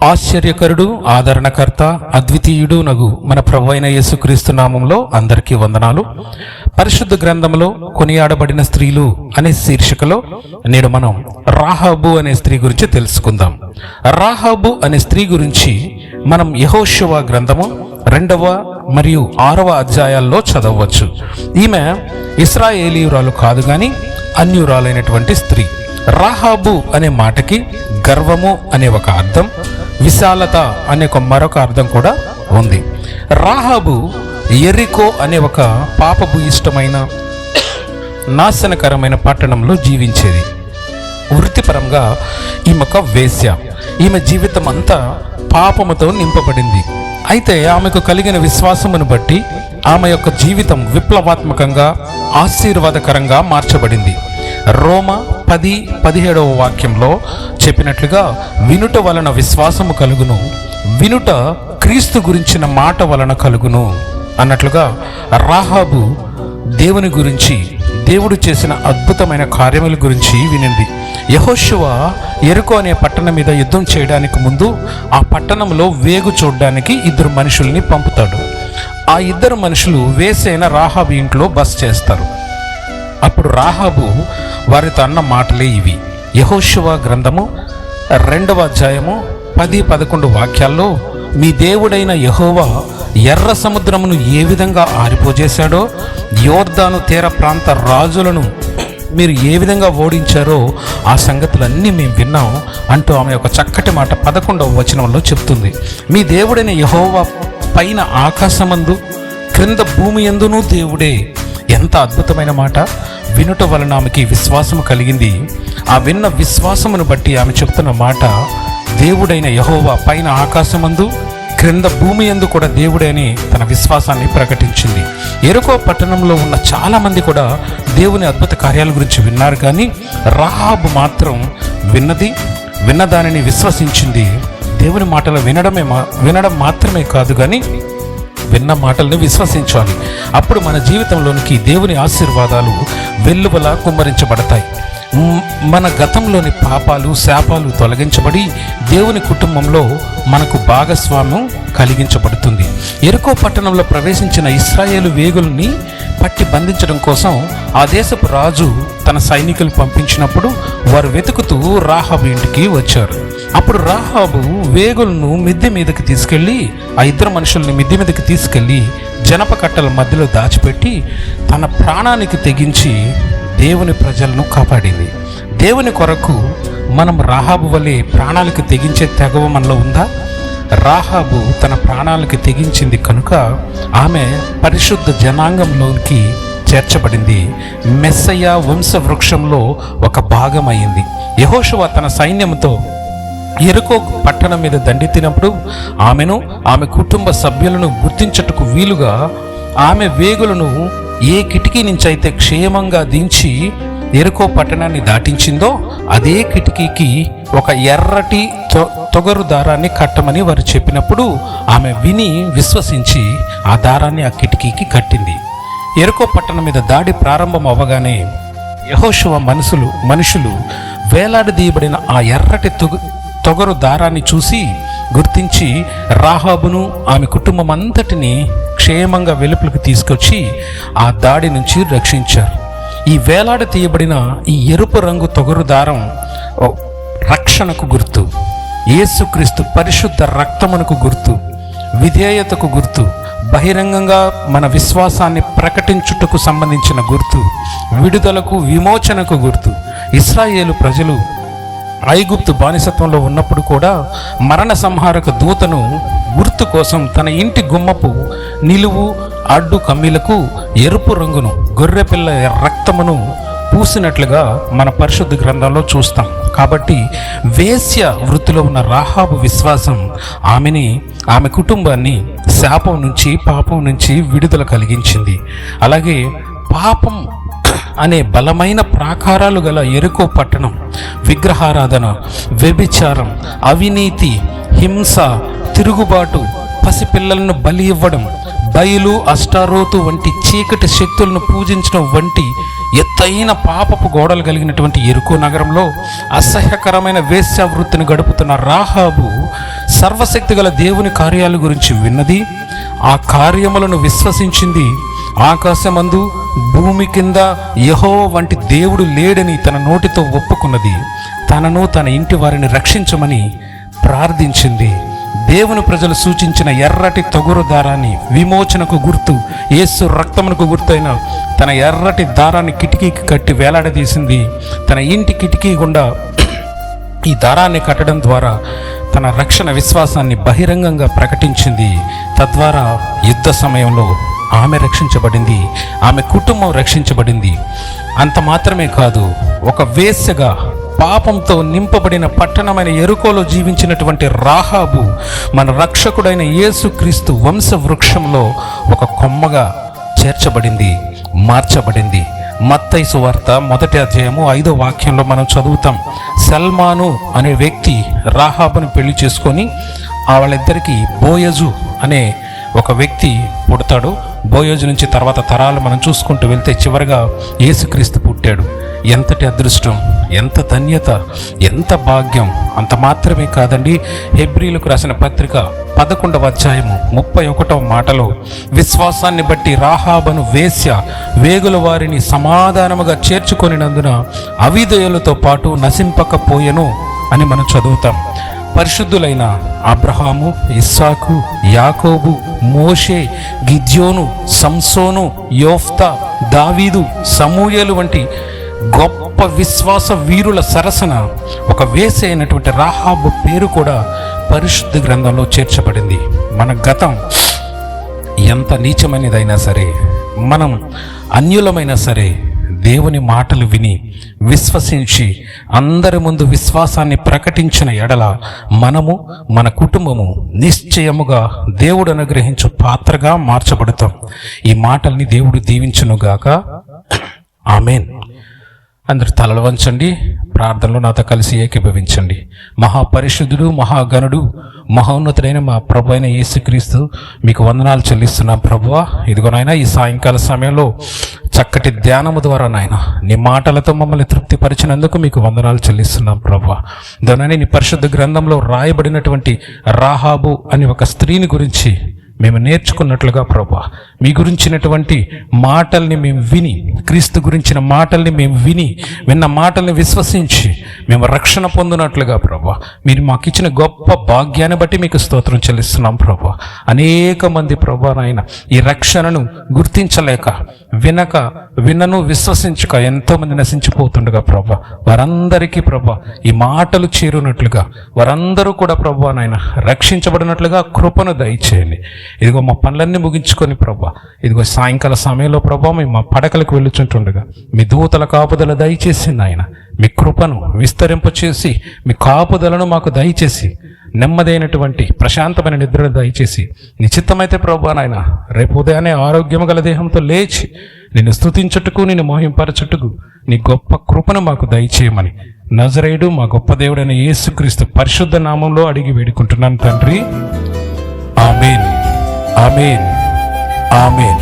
ఆశ్చర్యకరుడు, ఆదరణకర్త, అద్వితీయుడు నగు మన ప్రభువైన యేసుక్రీస్తు నామంలో అందరికీ వందనాలు. పరిశుద్ధ గ్రంథంలో కొనియాడబడిన స్త్రీలు అనే శీర్షికలో నేడు మనం రాహాబు అనే స్త్రీ గురించి తెలుసుకుందాం. రాహాబు అనే స్త్రీ గురించి మనం యెహోషువ గ్రంథము 2వ మరియు 6వ అధ్యాయాల్లో చదవవచ్చు. ఈమె ఇశ్రాయేలీయురాలు కాదు గాని అన్యురాలైనటువంటి స్త్రీ. రాహాబు అనే మాటకి గర్వము అనే ఒక అర్థం, విశాలత అనే మరొక అర్థం కూడా ఉంది. రాహాబు యెరికో అనే ఒక పాపభూయిష్టమైన నాశనకరమైన పట్టణంలో జీవించేది. వృత్తిపరంగా ఈమె ఒక వేశ్య. ఈమె జీవితం అంతా పాపముతో నింపబడింది. అయితే ఆమెకు కలిగిన విశ్వాసమును బట్టి ఆమె యొక్క జీవితం విప్లవాత్మకంగా, ఆశీర్వాదకరంగా మార్చబడింది. రోమ 10:17 వాక్యంలో చెప్పినట్లుగా వినుట వలన విశ్వాసము కలుగును, వినుట క్రీస్తు గురించిన మాట వలన కలుగును అన్నట్లుగా రాహాబు దేవుని గురించి, దేవుడు చేసిన అద్భుతమైన కార్యముల గురించి వినింది. యెహోషువ యెరికో అనే పట్టణం మీద యుద్ధం చేయడానికి ముందు ఆ పట్టణంలో వేగు చూడడానికి 2 మనుషుల్ని పంపుతాడు. ఆ 2 మనుషులు వేసైన రాహాబు ఇంట్లో బస చేస్తారు. అప్పుడు రాహాబు వారితో అన్న మాటలే ఇవి. యెహోషువ గ్రంథము 2వ అధ్యాయము 10-11 వాక్యాల్లో, మీ దేవుడైన యెహోవా ఎర్ర సముద్రమును ఏ విధంగా ఆరిపోజేశాడో, యోర్దాను తీర ప్రాంత రాజులను మీరు ఏ విధంగా ఓడించారో ఆ సంగతులన్నీ మేము విన్నాం అంటూ ఆమె ఒక చక్కటి మాట 11వ వచనంలో చెప్తుంది. మీ దేవుడైన యెహోవా పైన ఆకాశమందు క్రింద భూమి యందును దేవుడే. ఎంత అద్భుతమైన మాట! వినుట వలన ఆమెకి విశ్వాసము కలిగింది. ఆ విన్న విశ్వాసమును బట్టి ఆమె చెప్తున్న మాట, దేవుడైన యెహోవా పైన ఆకాశమందు క్రింద భూమి యందు కూడా దేవుడే అని తన విశ్వాసాన్ని ప్రకటించింది. యెరికో పట్టణంలో ఉన్న చాలామంది కూడా దేవుని అద్భుత కార్యాల గురించి విన్నారు, కానీ రాహాబు మాత్రం విన్న దానిని విశ్వసించింది. దేవుని మాటలు వినడం మాత్రమే కాదు, కానీ విన్న మాటల్ని విశ్వసించాలి. అప్పుడు మన జీవితంలోనికి దేవుని ఆశీర్వాదాలు వెల్లువలా కుమ్మరించబడతాయి. మన గతంలోని పాపాలు, శాపాలు తొలగించబడి దేవుని కుటుంబంలో మనకు భాగస్వామ్యం కలిగించబడుతుంది. యెరికో పట్టణంలో ప్రవేశించిన ఇశ్రాయేలు వేగుల్ని పట్టి బంధించడం కోసం ఆ దేశపు రాజు తన సైనికులు పంపించినప్పుడు వారు వెతుకుతూ రాహాబు ఇంటికి వచ్చారు. అప్పుడు రాహాబు వేగులను మిద్దె మీదకి తీసుకెళ్ళి, ఆ 2 మనుషుల్ని మిద్దె మీదకి తీసుకెళ్ళి జనప కట్టల మధ్యలో దాచిపెట్టి తన ప్రాణానికి తెగించి దేవుని ప్రజలను కాపాడింది. దేవుని కొరకు మనం రాహాబు వలె ప్రాణాలకు తెగించే తెగవ మనలో ఉందా? రాహాబు తన ప్రాణాలకు తెగించింది కనుక ఆమె పరిశుద్ధ జనాంగంలోకి చేర్చబడింది. మెస్సయ్య వంశవృక్షంలో ఒక భాగం అయింది. యెహోషువ తన సైన్యంతో యెరికో పట్టణం మీద దండెత్తినప్పుడు ఆమెను, ఆమె కుటుంబ సభ్యులను గుర్తించుటకు వీలుగా ఆమె వేగులను ఏ కిటికీ నుంచి అయితే క్షేమంగా దించి యెరికో పట్టణాన్ని దాటించిందో అదే కిటికీకి ఒక ఎర్రటి తొగరు దారాన్ని కట్టమని వారు చెప్పినప్పుడు ఆమె విని విశ్వసించి ఆ దారాన్ని ఆ కిటికీకి కట్టింది. యెరికో పట్టణం మీద దాడి ప్రారంభం అవ్వగానే యెహోషువ మనుషులు వేలాడదీయబడిన ఆ ఎర్రటి తొగరు దారాన్ని చూసి గుర్తించి రాహాబును, ఆమె కుటుంబం అంతటిని క్షేమంగా వెలుపలికి తీసుకొచ్చి ఆ దాడి నుంచి రక్షించారు. ఈ వేలాడ తీయబడిన ఈ ఎరుపు రంగు తొగరు దారం రక్షణకు గుర్తు, యేసుక్రీస్తు పరిశుద్ధ రక్తమునకు గుర్తు, విధేయతకు గుర్తు, బహిరంగంగా మన విశ్వాసాన్ని ప్రకటించుటకు సంబంధించిన గుర్తు, విడుదలకు, విమోచనకు గుర్తు. ఇశ్రాయేలు ప్రజలు ఐగుప్తు బానిసత్వంలో ఉన్నప్పుడు కూడా మరణ సంహారక దూతను గుర్తు కోసం తన ఇంటి గుమ్మపు నిలువు అడ్డు కమ్మీలకు ఎరుపు రంగును, గొర్రెపిల్ల రక్తమును పూసినట్లుగా మన పరిశుద్ధ గ్రంథంలో చూస్తాం. కాబట్టి వేశ్య వృత్తిలో ఉన్న రాహాబు విశ్వాసం ఆమె కుటుంబాన్ని శాపం నుంచి, పాపం నుంచి విడుదల కలిగించింది. అలాగే పాపం అనే బలమైన ప్రాకారాలు గల యెరికో పట్టణం విగ్రహారాధన, వ్యభిచారం, అవినీతి, హింస, తిరుగుబాటు, పసిపిల్లలను బలి ఇవ్వడం, బయలు, అష్టారోతు వంటి చీకటి శక్తులను పూజించడం వంటి ఎత్తైన పాపపు గోడలు కలిగినటువంటి యెరికో నగరంలో అసహ్యకరమైన వేశ్యావృత్తిని గడుపుతున్న రాహాబు సర్వశక్తి గల దేవుని కార్యాల గురించి విన్నది, ఆ కార్యములను విశ్వసించింది. ఆకాశమందు భూమి కింద యెహోవా వంటి దేవుడు లేడని తన నోటితో ఒప్పుకున్నది. తనను తన ఇంటి వారిని రక్షించమని ప్రార్థించింది. దేవుని ప్రజలు సూచించిన ఎర్రటి తొగురు దారాన్ని, విమోచనకు గుర్తు, యేసు రక్తమునకు గుర్తైన తన ఎర్రటి దారాన్ని కిటికీకి కట్టి వేలాడదీసింది. తన ఇంటి కిటికీ గుండా ఈ దారాన్ని కట్టడం ద్వారా తన రక్షణ విశ్వాసాన్ని బహిరంగంగా ప్రకటించింది. తద్వారా యుద్ధ సమయంలో ఆమె రక్షించబడింది, ఆమె కుటుంబం రక్షించబడింది. అంత మాత్రమే కాదు, ఒక వేశ్యగా పాపంతో నింపబడిన పట్టణమైన యెరికోలో జీవించినటువంటి రాహాబు మన రక్షకుడైన యేసుక్రీస్తు వంశవృక్షంలో ఒక కొమ్మగా చేర్చబడింది, మార్చబడింది. మత్తయి సువార్త 1వ అధ్యాయము 5వ వాక్యంలో మనం చదువుతాం. సల్మాను అనే వ్యక్తి రాహాబును పెళ్లి చేసుకొని వాళ్ళిద్దరికీ బోయజు అనే ఒక వ్యక్తి పుడతాడు. బోయజు నుంచి తర్వాత తరాలు మనం చూసుకుంటూ వెళ్తే చివరిగా యేసుక్రీస్తు పుట్టాడు. ఎంతటి అదృష్టం, ఎంత ధన్యత, ఎంత భాగ్యం! అంత మాత్రమే కాదండి, హెబ్రీలకు రాసిన పత్రిక 11వ అధ్యాయము 31వ మాటలో విశ్వాసాన్ని బట్టి రాహాబను వేశ్య వేగుల వారిని సమాధానముగా చేర్చుకొనినందున అవిధేయులతో పాటు నశింపకపోయెను అని మనం చదువుతాం. పరిశుద్ధులైన అబ్రహాము, ఇస్సాకు, యాకోబు, మోషే, గిద్యోను, సంసోను, యోఫ్తా, దావీదు, సమూయేలు వంటి గొప్ప విశ్వాస వీరుల సరసన ఒక వేశ్య అయినటువంటి రాహాబు పేరు కూడా పరిశుద్ధ గ్రంథంలో చేర్చబడింది. మన గతం ఎంత నీచమైనదైనా సరే, మనం అన్యులమైనా సరే, దేవుని మాటలు విని విశ్వసించి అందరి ముందు విశ్వాసాన్ని ప్రకటించిన ఎడల మనము, మన కుటుంబము నిశ్చయముగా దేవుడు అనుగ్రహించు పాత్రగా మార్చబడతాం. ఈ మాటల్ని దేవుడు దీవించునుగాక. ఆమేన్. అందరు తలలు వంచండి, ప్రార్థనలో నాతో కలిసి ఏకీభవించండి. మహాపరిశుద్ధుడు, మహాగణుడు, మహోన్నతుడైన మా ప్రభు అయిన యేసుక్రీస్తు మీకు వందనాలు చెల్లిస్తున్నాం ప్రభువా. ఇదిగోనైనా ఈ సాయంకాల సమయంలో చక్కటి ధ్యానము ద్వారా నాయన నీ మాటలతో మమ్మల్ని తృప్తిపరిచినందుకు మీకు వందనాలు చెల్లిస్తున్నాం ప్రభువా. దాని నీ పరిశుద్ధ గ్రంథంలో రాయబడినటువంటి రాహాబు అని ఒక స్త్రీని గురించి మేము నేర్చుకున్నట్లుగా ప్రభువా, మీ గురించినటువంటి మాటల్ని మేము విని, క్రీస్తు గురించిన మాటల్ని మేము విని, విన్న మాటల్ని విశ్వసించి మేము రక్షణ పొందినట్లుగా ప్రభువా, మీరు మాకు ఇచ్చిన గొప్ప భాగ్యాన్ని బట్టి మీకు స్తోత్రం చెల్లిస్తున్నాం ప్రభువా. అనేక మంది ప్రభువా నాయన ఈ రక్షణను గుర్తించలేక, వినను విశ్వసించక ఎంతోమంది నశించిపోతుండగా ప్రభువా, వారందరికీ ప్రభువా ఈ మాటలు చేరునట్లుగా, వారందరూ కూడా ప్రభువా నాయన రక్షించబడినట్లుగా కృపను దయచేయండి. ఇదిగో మా పనులన్నీ ముగించుకొని ప్రభా, ఇదిగో సాయంకాల సమయంలో ప్రభా మేము మా పడకలకు వెళ్ళుచుంటుండగా మీ దూతల కాపుదల దయచేసి నాయన మీ కృపను విస్తరింపచేసి, మీ కాపుదలను మాకు దయచేసి, నెమ్మదైనటువంటి ప్రశాంతమైన నిద్రను దయచేసి, నిశ్చితమైతే ప్రభా నాయన రేపు ఉదయాన్నే ఆరోగ్యం గల దేహంతో లేచి నిన్ను స్తుతించుటకు, నిన్ను మహింపరచుటకు నీ గొప్ప కృపను మాకు దయచేయమని నజరేయుడు మా గొప్ప దేవుడైన యేసుక్రీస్తు పరిశుద్ధ నామంలో అడిగి వేడుకుంటున్నాను తండ్రి. ఆమేన్, ఆమేన్, ఆమేన్.